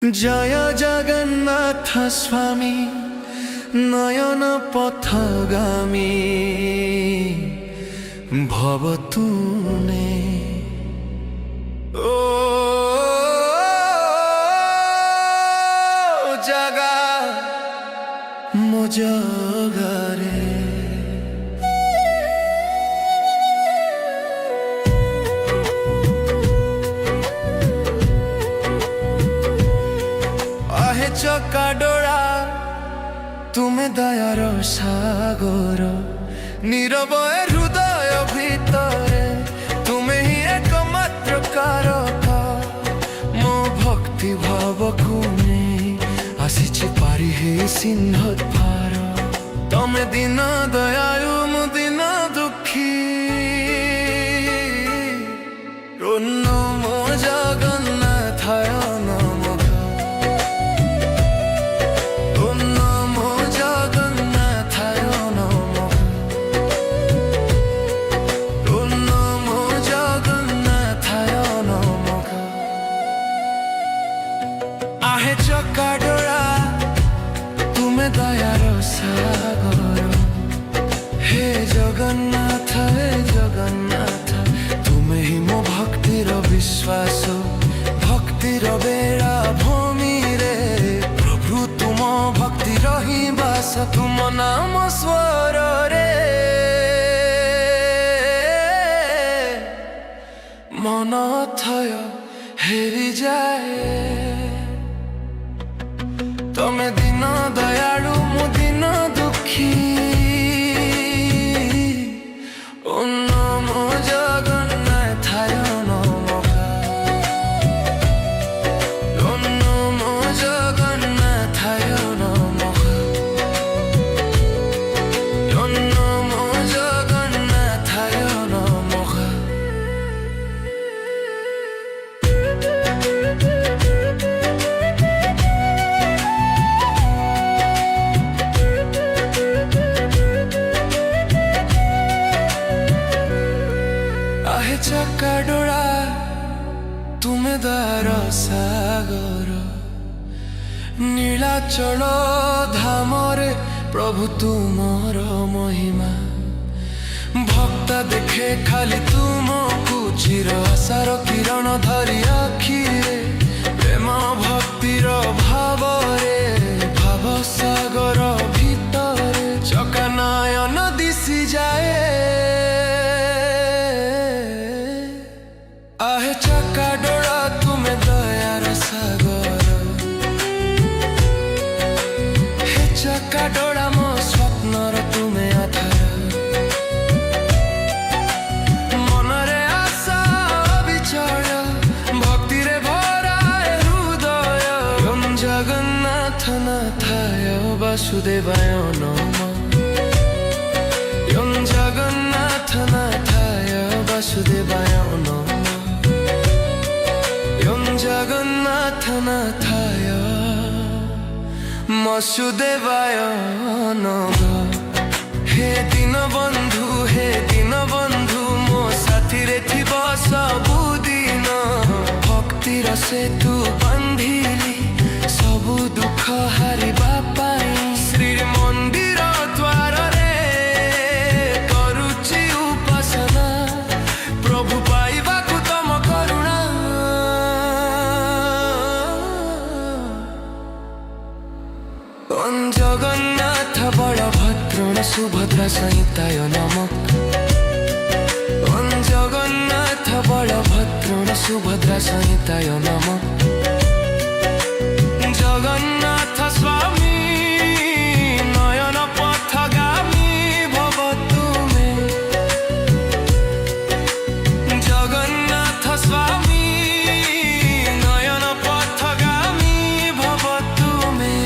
জয় জগন্নাথ স্বামী নয়ন পথগামী ভব তুনে ও জাগা মো জগারে চকা ডোরা তুমি দয়ার সাগর নীরব হৃদয় ভিতরে তুমি হি একমাত্র কারক মো ভক্তি ভাবকু নেই আসিছি পারি হে সিন্ধ পার তুমি দিন দয়ালু মু দিন দুঃখী রন্ন মো জগন্নাথায় চকা ডোরা তুমি দয়ার সাগর হে জগন্নাথ তুমি হি মো ভক্তির বিশ্বাস ভক্তির বেড়া ভূমি রে প্রভু তুম ভক্তির হি বাস তুম নাম স্বর রে মন থয় হেরি যায় তুমি দিন দয়ালু মু দিন দুঃখী ও নমো জগন্নাথায় নমঃ ও নমো জগন্নাথায় নমঃ ও নমো জগন্নাথায় নমঃ চকা ডোরা তুমি দয়ার সাগর নীলাচল ধামরে প্রভু তুমর মহিমা ভক্তা দেখে খালি তুমকু চির আশার কিরণ ধরি আখিরে প্রেম ভক্তির ভাবরে ভাব সাগর ভিতরে চকা নয়ন দিশি যায় আহে চকা ডোরা তুমি দয়ার সাগর হে চকা ডোরা মো স্বপ্নর তুমি আধার মনরে আশা বিচল ভক্তিরে ভরা হৃদয় ওম জগন্নাথ নাথায় বাসুদেবায় নমঃ ওম জগন্নাথ নাথায় বাসুদেবায় নমঃ জগন্নাথ নাথায় বাসুদেবায় নমঃ হে দীন বন্ধু মো সাথীরে থিব ସବୁଦିନ ଭକ୍ତିର ସେତୁ ବାନ୍ଧିଲି ସବୁ ଦୁଃଖ ହାରିବା ପାଇଁ ଶ୍ରୀମନ୍ଦିର ଦ୍ୱାରରେ କରୁଛି ଉପାସନା ପ୍ରଭୁ ପାଇବାକୁ ତମ କରୁଣା জগন্নাথ বলভদ্র সুভদ্রা সহিতায় নমঃ জগন্নাথ বলভদ্র সুভদ্রা সহিতায় নমঃ জগন্নাথ স্বামী নয়ন পথগামী ভব তুমে জগন্নাথ স্বামী নয়ন পথগামী ভব তুমে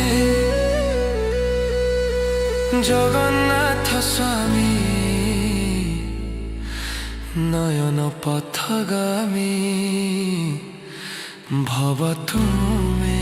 জগন্নাথ স্বামী নয়ন পথগামী ভব তুমে।